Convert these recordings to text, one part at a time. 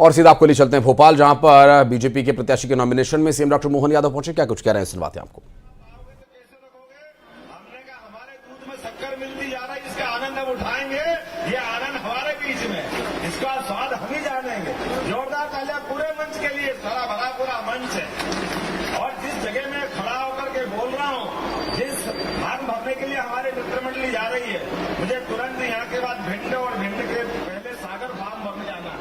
और सीधा आपको ले चलते हैं भोपाल, जहां पर बीजेपी के प्रत्याशी के नॉमिनेशन में सीएम डॉक्टर मोहन यादव पहुंचे। क्या कुछ कह रहे हैं सुनवाते हैं आपको। हमने कहा हमारे दूध में शक्कर मिलती जा रही, इसका आनंद हम उठाएंगे। ये आनंद हमारे बीच में, इसका स्वाद हम ही जानेंगे। जोरदार तालियां पूरे मंच के लिए, सारा भरा पूरा मंच है। और जिस जगह में खड़ा होकर के बोल रहा हूं, जिस फॉर्म भरने के लिए हमारी मित्र मंडली जा रही है, मुझे तुरंत यहाँ के बाद भिंड और भिंड के पहले सागर फॉर्म भरने जाना है।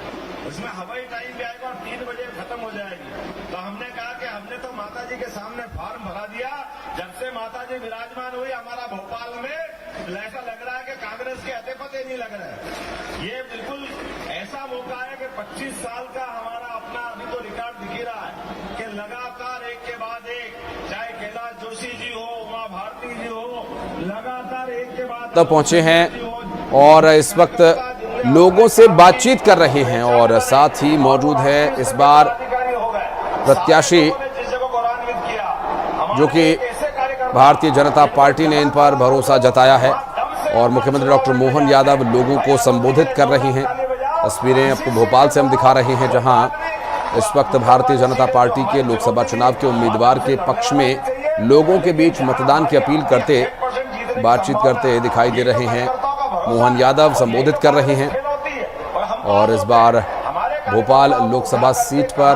उसमें हवाई टाइम भी आएगा और 3 बजे खत्म हो जाएगी। तो हमने कहा कि हमने तो माता जी के सामने फॉर्म भरा दिया। जब से माता जी विराजमान हुई हमारा भोपाल में, ऐसा लग रहा है कि कांग्रेस के अते पते नहीं लग रहे हैं। ये बिल्कुल ऐसा मौका है कि 25 साल का हमारा अपना अभी तो रिकॉर्ड दिख ही रहा है कि लगातार एक के बाद एक, चाहे कैलाश जोशी जी हो, उमा भारती जी हो, लगातार एक के बाद तब पहुंचे हैं और इस वक्त लोगों से बातचीत कर रहे हैं। और साथ ही मौजूद है इस बार प्रत्याशी जो कि भारतीय जनता पार्टी ने इन पर भरोसा जताया है। और मुख्यमंत्री डॉक्टर मोहन यादव लोगों को संबोधित कर रहे हैं। तस्वीरें आपको भोपाल से हम दिखा रहे हैं, जहां इस वक्त भारतीय जनता पार्टी के लोकसभा चुनाव के उम्मीदवार के पक्ष में लोगों के बीच मतदान की अपील करते, बातचीत करते दिखाई दे रहे हैं। मोहन यादव संबोधित कर रहे हैं। और इस बार भोपाल लोकसभा सीट पर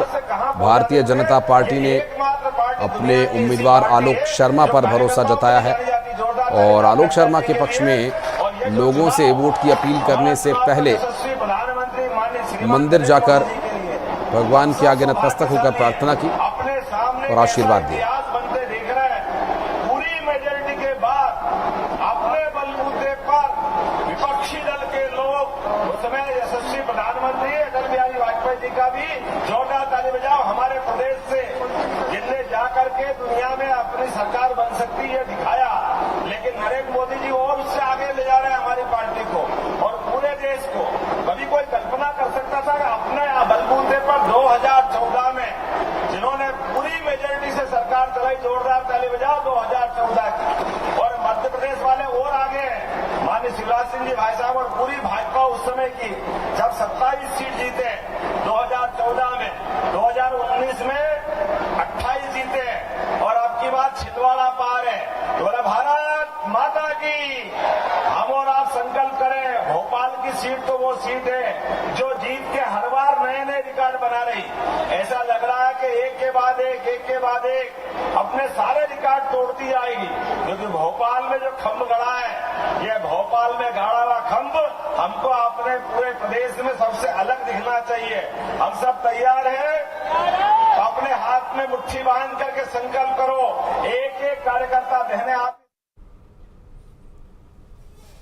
भारतीय जनता पार्टी ने अपने उम्मीदवार आलोक शर्मा पर भरोसा जताया है। और आलोक शर्मा के पक्ष में लोगों से वोट की अपील करने से पहले मंदिर जाकर भगवान के आगे नतमस्तक होकर प्रार्थना की और आशीर्वाद दिया। पूरी मेजोरिटी के बाद अपने बलबूते पर विपक्षी दल के लोग, उस समय यशस्वी प्रधानमंत्री अटल बिहारी वाजपेयी जी का भी जोरदार ताली बजाओ, हमारे प्रदेश से जिनने जाकर के दुनिया में अपनी सरकार बन सकती है दिखाया। लेकिन नरेंद्र मोदी जी और उससे आगे ले जा रहे हैं हमारी पार्टी को और पूरे देश को। कभी कोई कल्पना कर सकता था कि अपने बलबूते पर 2014 में जिन्होंने पूरी मेजोरिटी से सरकार चलाई, जोरदार ताली बजाओ 2014 की। और मध्य प्रदेश वाले और आगे हैं, माननीय शिवराज सिंह जी भाई साहब और पूरी भाजपा उस समय की, जब 27 सीट जीते 2014 में, 2019 में 28 जीते और अब की बात छिंदवाड़ा पार है। तो बोला भारत माता की, हम और आप संकल्प करें, भोपाल की सीट तो वो सीट है जो जीत के हर बार नए नए रिकॉर्ड बना रही। ऐसा लग रहा है कि एक के बाद एक अपने सारे रिकॉर्ड तोड़ती आएगी। क्योंकि भोपाल में जो खंभ गड़ा है, ये भोपाल में गाड़ा हुआ खंभ हमको अपने पूरे प्रदेश में सबसे अलग दिखना चाहिए। हम सब तैयार हैं, अपने हाथ में मुट्ठी बांध करके संकल्प करो, एक एक कार्यकर्ता बहने आप।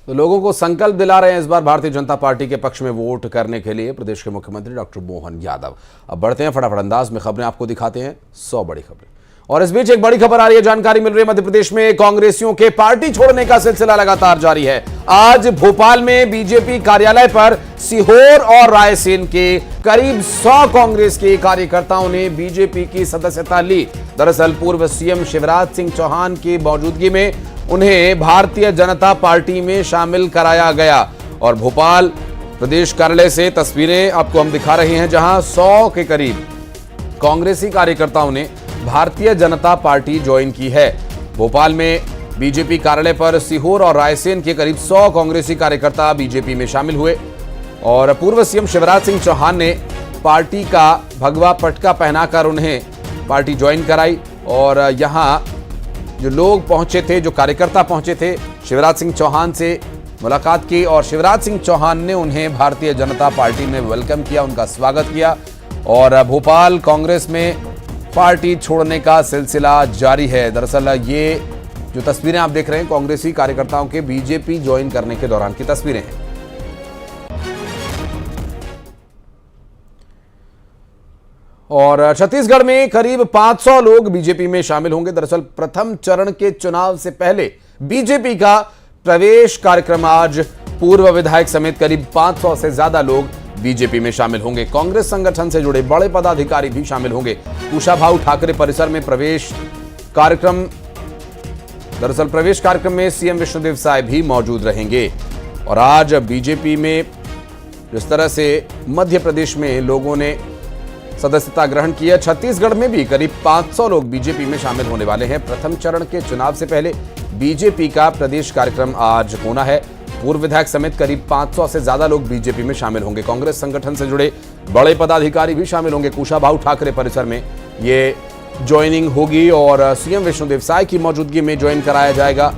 तो लोगों को संकल्प दिला रहे हैं इस बार भारतीय जनता पार्टी के पक्ष में वोट करने के लिए प्रदेश के मुख्यमंत्री डॉक्टर मोहन यादव। अब बढ़ते हैं फटाफट अंदाज में खबरें आपको दिखाते हैं 100 बड़ी खबरें। और इस बीच एक बड़ी खबर आ रही है, जानकारी मिल रही है मध्य प्रदेश में कांग्रेसियों के पार्टी छोड़ने का सिलसिला लगातार जारी है। आज भोपाल में बीजेपी कार्यालय पर सीहोर और रायसेन के करीब 100 कांग्रेस के कार्यकर्ताओं ने बीजेपी की सदस्यता ली। दरअसल पूर्व सीएम शिवराज सिंह चौहान की मौजूदगी में उन्हें भारतीय जनता पार्टी में शामिल कराया गया। और भोपाल प्रदेश कार्यालय से तस्वीरें आपको हम दिखा रहे हैं, जहां 100 के करीब कांग्रेसी कार्यकर्ताओं ने भारतीय जनता पार्टी ज्वाइन की है। भोपाल में बीजेपी कार्यालय पर सीहोर और रायसेन के करीब 100 कांग्रेसी कार्यकर्ता बीजेपी में शामिल हुए। और पूर्व सीएम शिवराज सिंह चौहान ने पार्टी का भगवा पटका पहनाकर उन्हें पार्टी ज्वाइन कराई। और यहां जो लोग पहुंचे थे, जो कार्यकर्ता पहुंचे थे, शिवराज सिंह चौहान से मुलाकात की और शिवराज सिंह चौहान ने उन्हें भारतीय जनता पार्टी में वेलकम किया, उनका स्वागत किया। और भोपाल कांग्रेस में पार्टी छोड़ने का सिलसिला जारी है। दरअसल ये जो तस्वीरें आप देख रहे हैं कांग्रेसी कार्यकर्ताओं के बीजेपी ज्वाइन करने के दौरान की तस्वीरें हैं। और छत्तीसगढ़ में करीब 500 लोग बीजेपी में शामिल होंगे। दरअसल प्रथम चरण के चुनाव से पहले बीजेपी का प्रवेश कार्यक्रम आज पूर्व विधायक समेत करीब 500 से ज्यादा लोग बीजेपी में शामिल होंगे। कांग्रेस संगठन से जुड़े बड़े पदाधिकारी भी शामिल होंगे। कुशाभाऊ ठाकरे परिसर में प्रवेश कार्यक्रम दरअसल प्रवेश कार्यक्रम में सीएम विष्णुदेव साय भी मौजूद रहेंगे। और आज बीजेपी में जिस तरह से मध्य प्रदेश में लोगों ने सदस्यता ग्रहण की है, छत्तीसगढ़ में भी करीब 500 लोग बीजेपी में शामिल होने वाले हैं। प्रथम चरण के चुनाव से पहले बीजेपी का प्रदेश कार्यक्रम आज होना है। पूर्व विधायक समेत करीब 500 से ज्यादा लोग बीजेपी में शामिल होंगे। कांग्रेस संगठन से जुड़े बड़े पदाधिकारी भी शामिल होंगे। कुशाभाऊ ठाकरे परिसर में ये ज्वाइनिंग होगी और सीएम विष्णुदेव साय की मौजूदगी में ज्वाइन कराया जाएगा।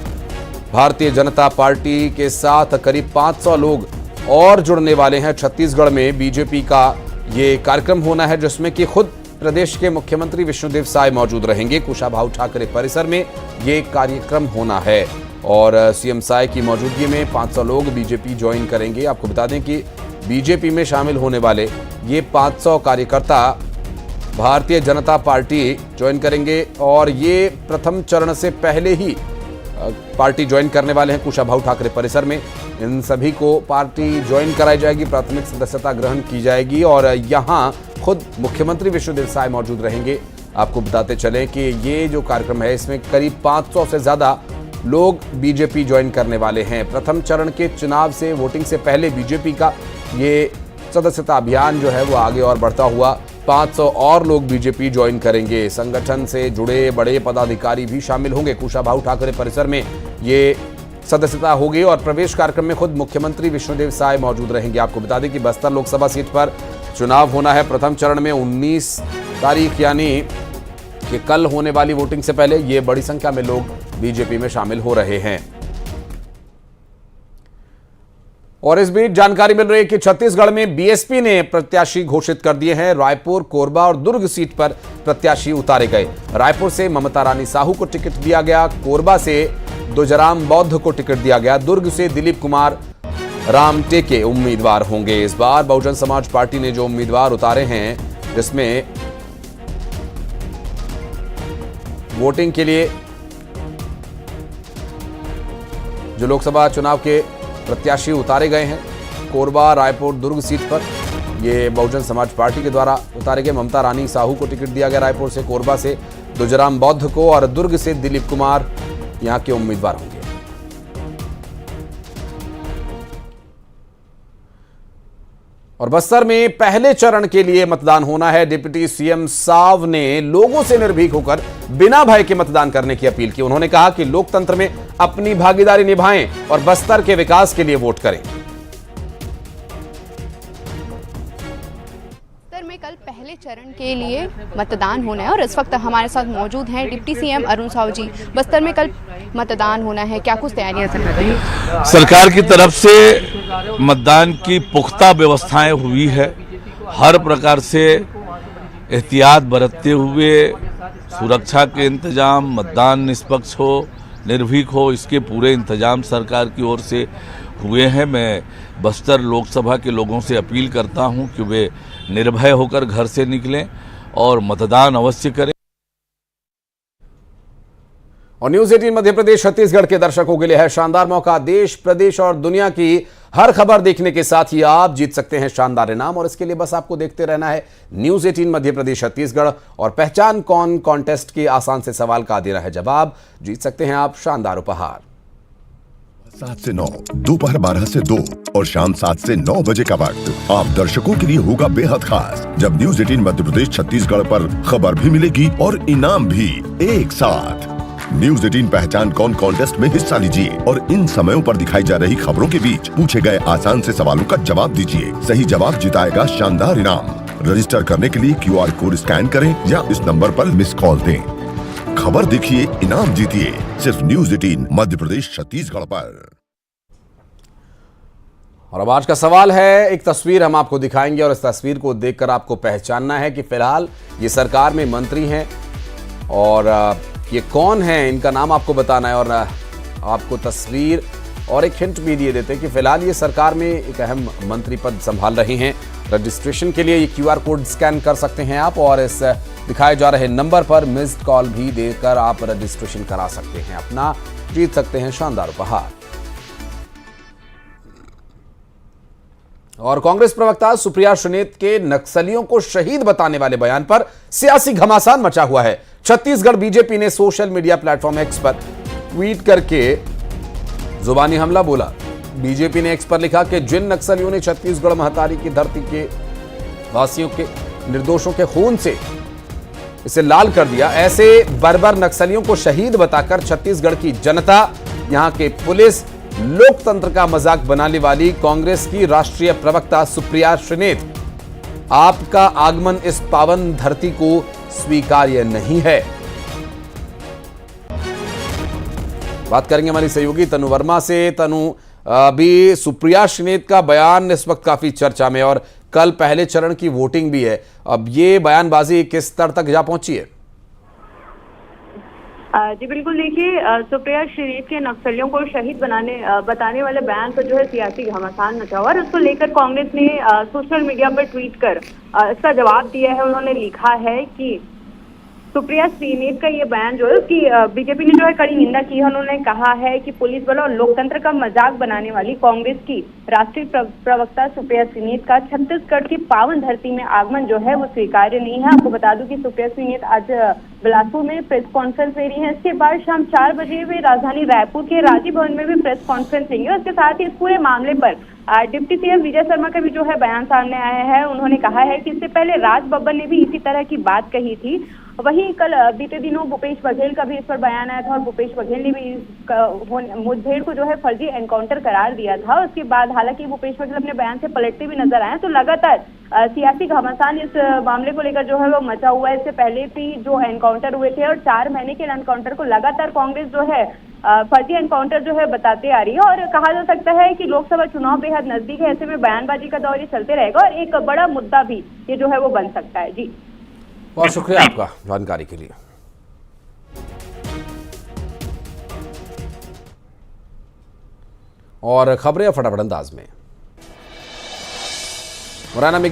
भारतीय जनता पार्टी के साथ करीब 500 लोग और जुड़ने वाले हैं। छत्तीसगढ़ में बीजेपी का ये कार्यक्रम होना है, जिसमें कि खुद प्रदेश के मुख्यमंत्री विष्णुदेव साय मौजूद रहेंगे। कुशाभाऊ ठाकरे परिसर में ये कार्यक्रम होना है और सीएम साय की मौजूदगी में 500 लोग बीजेपी ज्वाइन करेंगे। आपको बता दें कि बीजेपी में शामिल होने वाले ये 500 कार्यकर्ता भारतीय जनता पार्टी ज्वाइन करेंगे और ये प्रथम चरण से पहले ही पार्टी ज्वाइन करने वाले हैं। कुशाभाऊ ठाकरे परिसर में इन सभी को पार्टी ज्वाइन कराई जाएगी, प्राथमिक सदस्यता ग्रहण की जाएगी और यहां खुद मुख्यमंत्री विष्णुदेव साय मौजूद रहेंगे। आपको बताते चलें कि ये जो कार्यक्रम है इसमें करीब 500 से ज्यादा लोग बीजेपी ज्वाइन करने वाले हैं। प्रथम चरण के चुनाव से वोटिंग से पहले बीजेपी का ये सदस्यता अभियान जो है वो आगे और बढ़ता हुआ 500 और लोग बीजेपी ज्वाइन करेंगे। संगठन से जुड़े बड़े पदाधिकारी भी शामिल होंगे। कुशाभाऊ ठाकरे परिसर में ये सदस्यता होगी और प्रवेश कार्यक्रम में खुद मुख्यमंत्री विष्णुदेव साय मौजूद रहेंगे। आपको बता दें कि बस्तर लोकसभा सीट पर चुनाव होना है। प्रथम चरण में 19 तारीख यानी कि कल होने वाली वोटिंग से पहले ये बड़ी संख्या में लोग बीजेपी में शामिल हो रहे हैं। और इस बीच जानकारी मिल रही है कि छत्तीसगढ़ में बीएसपी ने प्रत्याशी घोषित कर दिए हैं। रायपुर, कोरबा और दुर्ग सीट पर प्रत्याशी उतारे गए। रायपुर से ममता रानी साहू को टिकट दिया गया, कोरबा से दुजराम बौद्ध को टिकट दिया गया, दुर्ग से दिलीप कुमार रामटेके उम्मीदवार होंगे। इस बार बहुजन समाज पार्टी ने जो उम्मीदवार उतारे हैं, जिसमें वोटिंग के लिए जो लोकसभा चुनाव के प्रत्याशी उतारे गए हैं, कोरबा, रायपुर, दुर्ग सीट पर ये बहुजन समाज पार्टी के द्वारा उतारे गए। ममता रानी साहू को टिकट दिया गया रायपुर से, कोरबा से दुजराम बौद्ध को और दुर्ग से दिलीप कुमार यहां के उम्मीदवार होंगे। और बस्तर में पहले चरण के लिए मतदान होना है। डिप्टी सीएम साव ने लोगों से निर्भीक होकर बिना भय के मतदान करने की अपील की। उन्होंने कहा कि लोकतंत्र में अपनी भागीदारी निभाएं और बस्तर के विकास के लिए वोट करें। बस्तर में कल पहले चरण के लिए मतदान होना है और इस वक्त हमारे साथ मौजूद हैं डिप्टी सीएम अरुण साव जी। बस्तर में कल मतदान होना है, क्या कुछ तैयारियां चल रही हैं? सरकार की तरफ से मतदान की पुख्ता व्यवस्थाएं हुई है। हर प्रकार से एहतियात बरतते हुए सुरक्षा के इंतजाम, मतदान निष्पक्ष हो, निर्भीक हो, इसके पूरे इंतजाम सरकार की ओर से हुए हैं। मैं बस्तर लोकसभा के लोगों से अपील करता हूं कि वे निर्भय होकर घर से निकलें और मतदान अवश्य करें। और न्यूज़ 18 मध्य प्रदेश छत्तीसगढ़ के दर्शकों के लिए है शानदार मौका। देश, प्रदेश और दुनिया की हर खबर देखने के साथ ही आप जीत सकते हैं शानदार इनाम। और इसके लिए बस आपको देखते रहना है न्यूज़ 18 मध्य प्रदेश छत्तीसगढ़ और पहचान कौन कॉन्टेस्ट के आसान से सवाल का देना है जवाब। जीत सकते हैं आप शानदार उपहार। 7 से 9, दोपहर 12 से 2 और शाम 7 से 9 बजे का वक्त आप दर्शकों के लिए होगा बेहद खास, जब न्यूज़ 18 मध्य प्रदेश छत्तीसगढ़ पर खबर भी मिलेगी और इनाम भी एक साथ। न्यूज़ 18 पहचान कौन कॉन्टेस्ट में हिस्सा लीजिए और इन समयों पर दिखाई जा रही खबरों के बीच पूछे गए आसान से सवालों का जवाब दीजिए। सही जवाब जिताएगा शानदार इनाम। रजिस्टर करने के लिए QR कोड स्कैन करें या इस नंबर पर मिस कॉल दें। खबर देखिए, इनाम जीतिए, सिर्फ न्यूज़ 18 मध्य प्रदेश छत्तीसगढ़ पर। और अब आज का सवाल है, एक तस्वीर हम आपको दिखाएंगे और इस तस्वीर को देखकर आपको पहचानना है कि फिलहाल ये सरकार में मंत्री हैं और ये कौन है, इनका नाम आपको बताना है। और आपको तस्वीर और एक हिंट भी दिए देते हैं कि फिलहाल ये सरकार में एक अहम मंत्री पद संभाल रही हैं। रजिस्ट्रेशन के लिए ये QR कोड स्कैन कर सकते हैं आप और इस दिखाए जा रहे नंबर पर मिस्ड कॉल भी देकर आप रजिस्ट्रेशन करा सकते हैं, अपना जीत सकते हैं शानदार उपहार। और कांग्रेस प्रवक्ता सुप्रिया श्रीनेत के नक्सलियों को शहीद बताने वाले बयान पर सियासी घमासान मचा हुआ है। छत्तीसगढ़ बीजेपी ने सोशल मीडिया प्लेटफॉर्म X पर ट्वीट करके जुबानी हमला बोला। बीजेपी ने एक्स पर लिखा कि जिन नक्सलियों ने छत्तीसगढ़ महतारी की धरती के वासियों के निर्दोषों के खून से इसे लाल कर दिया, ऐसे बर्बर नक्सलियों को शहीद बताकर छत्तीसगढ़ की जनता, यहां के पुलिस, लोकतंत्र का मजाक बनाने वाली कांग्रेस की राष्ट्रीय प्रवक्ता सुप्रिया श्रीनेत, आपका आगमन इस पावन धरती को स्वीकार्य नहीं है। बात करेंगे हमारी सहयोगी तनु वर्मा से। तनु, अभी सुप्रिया श्रीनेत का बयान इस वक्त काफी चर्चा में और कल पहले चरण की वोटिंग भी है। अब ये बयानबाजी किस स्तर तक जा पहुंची है? जी बिल्कुल, देखिए सुप्रिया श्रीनेत के नक्सलियों को शहीद बताने वाले बयान पर जो है सियासी घमासान मचा हुआ और उसको लेकर कांग्रेस ने सोशल मीडिया पर ट्वीट कर इसका जवाब दिया है। उन्होंने लिखा है कि सुप्रिया श्रीनेत का ये बयान जो है उसकी बीजेपी ने जो है कड़ी निंदा की है। उन्होंने कहा है कि पुलिस बल और लोकतंत्र का मजाक बनाने वाली कांग्रेस की राष्ट्रीय प्रवक्ता सुप्रिया श्रीनेत का छत्तीसगढ़ की पावन धरती में आगमन जो है वो स्वीकार्य नहीं है। आपको बता दूं कि सुप्रिया श्रीनेत आज बिलासपुर में प्रेस कॉन्फ्रेंस ले रही है। इसके बाद शाम 4 बजे वे राजधानी रायपुर के राजीव भवन में भी प्रेस कॉन्फ्रेंस लेंगे। उसके साथ ही इस पूरे मामले पर डिप्टी सीएम विजय शर्मा का भी जो है बयान सामने आया है। उन्होंने कहा है कि इससे पहले राज बब्बर ने भी इसी तरह की बात कही थी। वहीं कल बीते दिनों भूपेश बघेल का भी इस पर बयान आया था और भूपेश बघेल ने भी मुठभेड़ को जो है फर्जी एनकाउंटर करार दिया था। उसके बाद हालांकि भूपेश बघेल अपने बयान से पलटते भी नजर आए। तो लगातार सियासी घमासान इस मामले को लेकर जो है वो मचा हुआ है। इससे पहले भी जो एनकाउंटर हुए थे और 4 महीने के एनकाउंटर को लगातार कांग्रेस जो है फर्जी एनकाउंटर जो है बताते आ रही है और कहा जा सकता है कि लोकसभा चुनाव बेहद नजदीक है। ऐसे में बयानबाजी का दौर ये चलते रहेगा और एक बड़ा मुद्दा भी ये जो है वो बन सकता है। जी, बहुत शुक्रिया आपका जानकारी के लिए। और खबरें फटाफट अंदाज में। मुरैना में